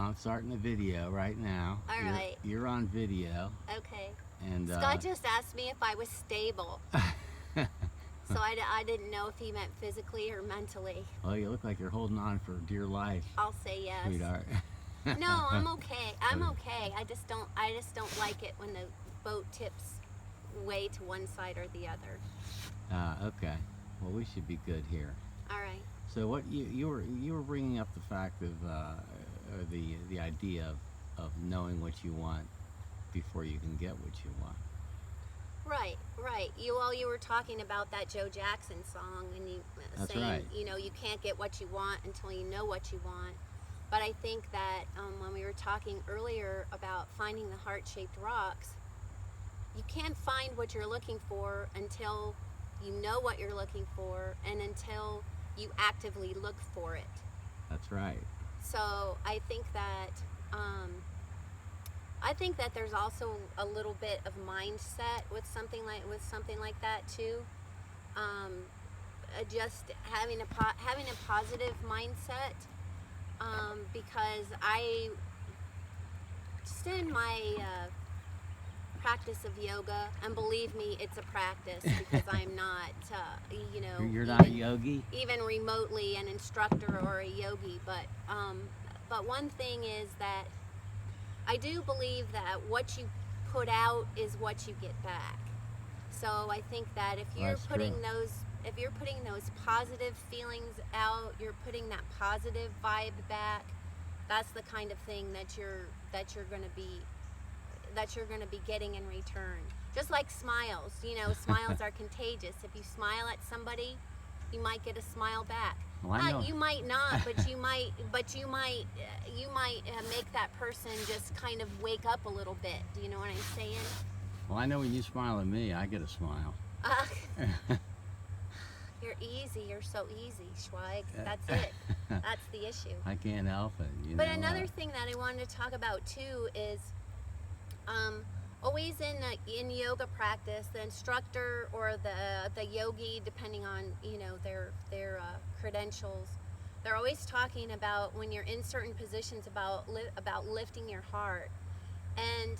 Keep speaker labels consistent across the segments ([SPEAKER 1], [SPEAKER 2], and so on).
[SPEAKER 1] I'm starting a video right now.
[SPEAKER 2] All right.
[SPEAKER 1] You're on video.
[SPEAKER 2] Okay.
[SPEAKER 1] And
[SPEAKER 2] Scott just asked me if I was stable. So I didn't know if he meant physically or mentally.
[SPEAKER 1] Well, you look like you're holding on for dear life.
[SPEAKER 2] I'll say yes.
[SPEAKER 1] Sweetheart.
[SPEAKER 2] No, I'm okay. I'm okay. I just don't like it when the boat tips way to one side or the other.
[SPEAKER 1] Okay. Well, we should be good here.
[SPEAKER 2] All right.
[SPEAKER 1] So what you were bringing up the fact of or the idea of knowing what you want before you can get what you want.
[SPEAKER 2] Right. You were talking about that Joe Jackson song, and you saying,
[SPEAKER 1] right.
[SPEAKER 2] you know, you can't get what you want until you know what you want. But I think that when we were talking earlier about finding the heart-shaped rocks, you can't find what you're looking for until you know what you're looking for and until you actively look for it.
[SPEAKER 1] That's right.
[SPEAKER 2] So I think that there's also a little bit of mindset with something like that too. Just having a positive mindset, because I just in my practice of yoga, and believe me, it's a practice because I'm not,
[SPEAKER 1] You're not a yogi?
[SPEAKER 2] even remotely an instructor or a yogi. But one thing is that I do believe that what you put out is what you get back. So I think that if you're
[SPEAKER 1] That's
[SPEAKER 2] putting
[SPEAKER 1] true.
[SPEAKER 2] those positive feelings out, you're putting that positive vibe back. That's the kind of thing that you're going to be getting in return. Just like smiles, smiles are contagious. If you smile at somebody, you might get a smile back.
[SPEAKER 1] Well, I know.
[SPEAKER 2] You might not, but you might make that person just kind of wake up a little bit. Do you know what I'm saying?
[SPEAKER 1] Well, I know when you smile at me, I get a smile.
[SPEAKER 2] You're easy. You're so easy, Schweig. That's it. That's the issue.
[SPEAKER 1] I can't help it.
[SPEAKER 2] But another thing that I wanted to talk about too is always in yoga practice, the instructor or the yogi, depending on their credentials, they're always talking about when you're in certain positions about lifting your heart. And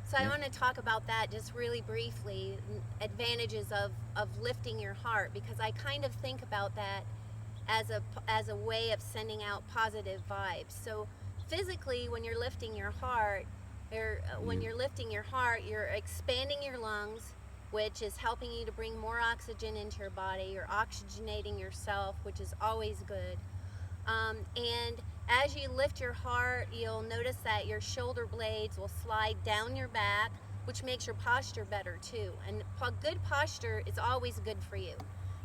[SPEAKER 2] so I want to talk about that just really briefly, advantages of lifting your heart, because I kind of think about that as a way of sending out positive vibes. So physically, when you're lifting your heart, you're expanding your lungs, which is helping you to bring more oxygen into your body. You're oxygenating yourself, which is always good. And as you lift your heart, you'll notice that your shoulder blades will slide down your back, which makes your posture better too. And good posture is always good for you.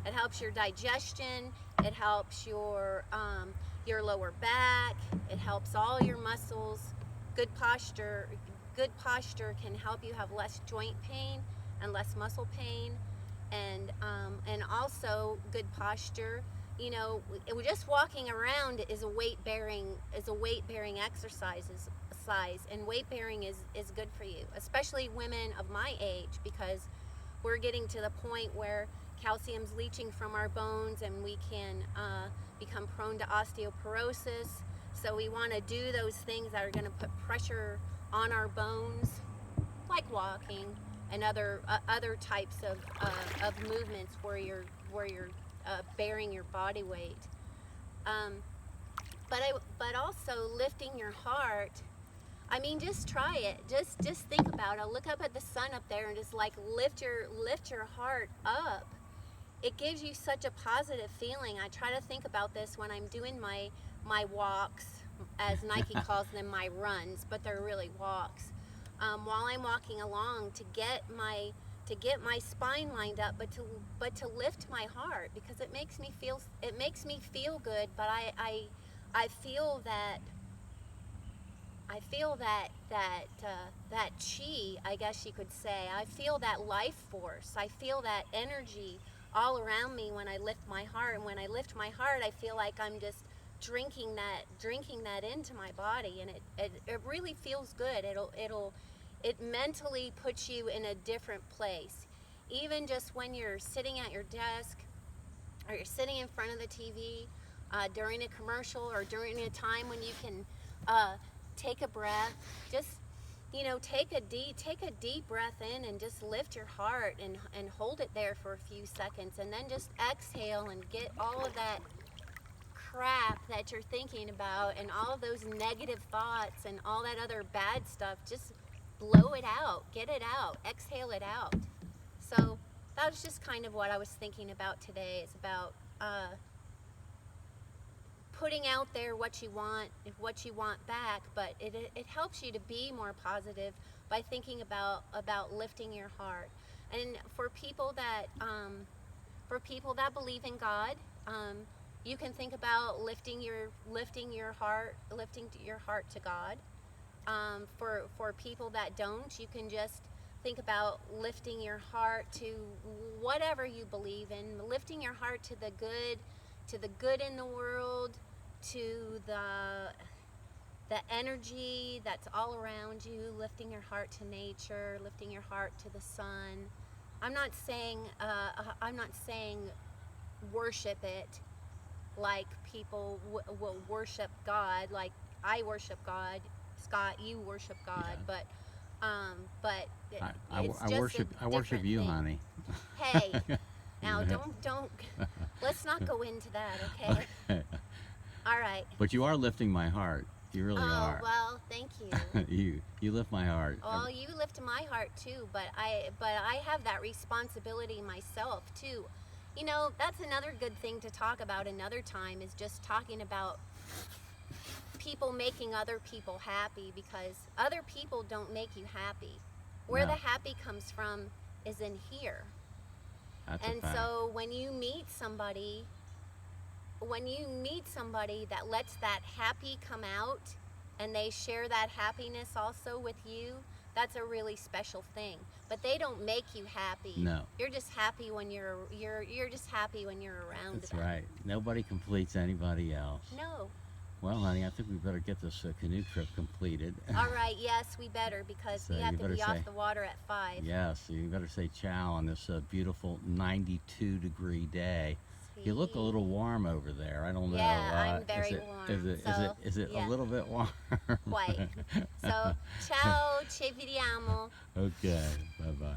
[SPEAKER 2] It helps your digestion. It helps your lower back. It helps all your muscles. Good posture can help you have less joint pain and less muscle pain, and also good posture. Just walking around is a weight bearing exercise, and weight bearing is good for you, especially women of my age, because we're getting to the point where calcium's leaching from our bones and we can become prone to osteoporosis. So we want to do those things that are going to put pressure on our bones, like walking and other types of movements where you're bearing your body weight. But also lifting your heart. I mean, just try it. Just think about it. Look up at the sun up there and just like lift your heart up. It gives you such a positive feeling. I try to think about this when I'm doing my walks, as Nike calls them, my runs, but they're really walks. While I'm walking along to get my spine lined up, but to lift my heart, because it makes me feel good. But I feel that chi, I guess you could say. I feel that life force. I feel that energy all around me when I lift my heart. And when I lift my heart, I feel like I'm just drinking that into my body, and it really feels good. It mentally puts you in a different place. Even just when you're sitting at your desk or you're sitting in front of the TV during a commercial or during a time when you can take a breath. Just, you know, take a deep breath in and just lift your heart and hold it there for a few seconds, and then just exhale and get all of that crap that you're thinking about and all of those negative thoughts and all that other bad stuff. Just blow it out, get it out, exhale it out. So that was just kind of what I was thinking about today. It's about putting out there what you want back, but it helps you to be more positive by thinking about lifting your heart. And for people that believe in God, you can think about lifting your heart to God. For people that don't, you can just think about lifting your heart to whatever you believe in, lifting your heart to the good in the world, to the energy that's all around you, lifting your heart to nature, lifting your heart to the sun. I'm not saying worship it like people will worship God, like I worship God. Scott, you worship God,
[SPEAKER 1] Yeah.
[SPEAKER 2] but it's
[SPEAKER 1] I
[SPEAKER 2] just
[SPEAKER 1] worship
[SPEAKER 2] a
[SPEAKER 1] I worship
[SPEAKER 2] different
[SPEAKER 1] you,
[SPEAKER 2] thing.
[SPEAKER 1] honey.
[SPEAKER 2] Hey, now don't let's not go into that, okay?
[SPEAKER 1] Okay.
[SPEAKER 2] All right.
[SPEAKER 1] But you are lifting my heart. You really
[SPEAKER 2] Oh,
[SPEAKER 1] are.
[SPEAKER 2] well, thank you.
[SPEAKER 1] You lift my heart.
[SPEAKER 2] Oh, you lift my heart too, but I have that responsibility myself too. You know, that's another good thing to talk about another time, is just talking about people making other people happy, because other people don't make you happy. Where
[SPEAKER 1] No.
[SPEAKER 2] the happy comes from is in here.
[SPEAKER 1] That's
[SPEAKER 2] And
[SPEAKER 1] a fact.
[SPEAKER 2] so when you meet somebody that lets that happy come out and they share that happiness also with you, that's a really special thing. But they don't make you happy.
[SPEAKER 1] No.
[SPEAKER 2] You're just happy when you're just happy when you're around
[SPEAKER 1] That's
[SPEAKER 2] them.
[SPEAKER 1] right. Nobody completes anybody else.
[SPEAKER 2] No.
[SPEAKER 1] Well, honey, I think we better get this canoe trip completed.
[SPEAKER 2] All right, yes, we better, because
[SPEAKER 1] So
[SPEAKER 2] we have
[SPEAKER 1] you
[SPEAKER 2] to
[SPEAKER 1] better
[SPEAKER 2] be off
[SPEAKER 1] say-
[SPEAKER 2] the water at 5.
[SPEAKER 1] Yes, so you better say ciao on this beautiful 92-degree day. You look a little warm over there. I don't know.
[SPEAKER 2] Yeah, I'm very
[SPEAKER 1] is it,
[SPEAKER 2] warm.
[SPEAKER 1] Is it
[SPEAKER 2] Yeah.
[SPEAKER 1] a little bit warm?
[SPEAKER 2] Quite. So, ciao, ci vediamo.
[SPEAKER 1] Okay. Bye bye.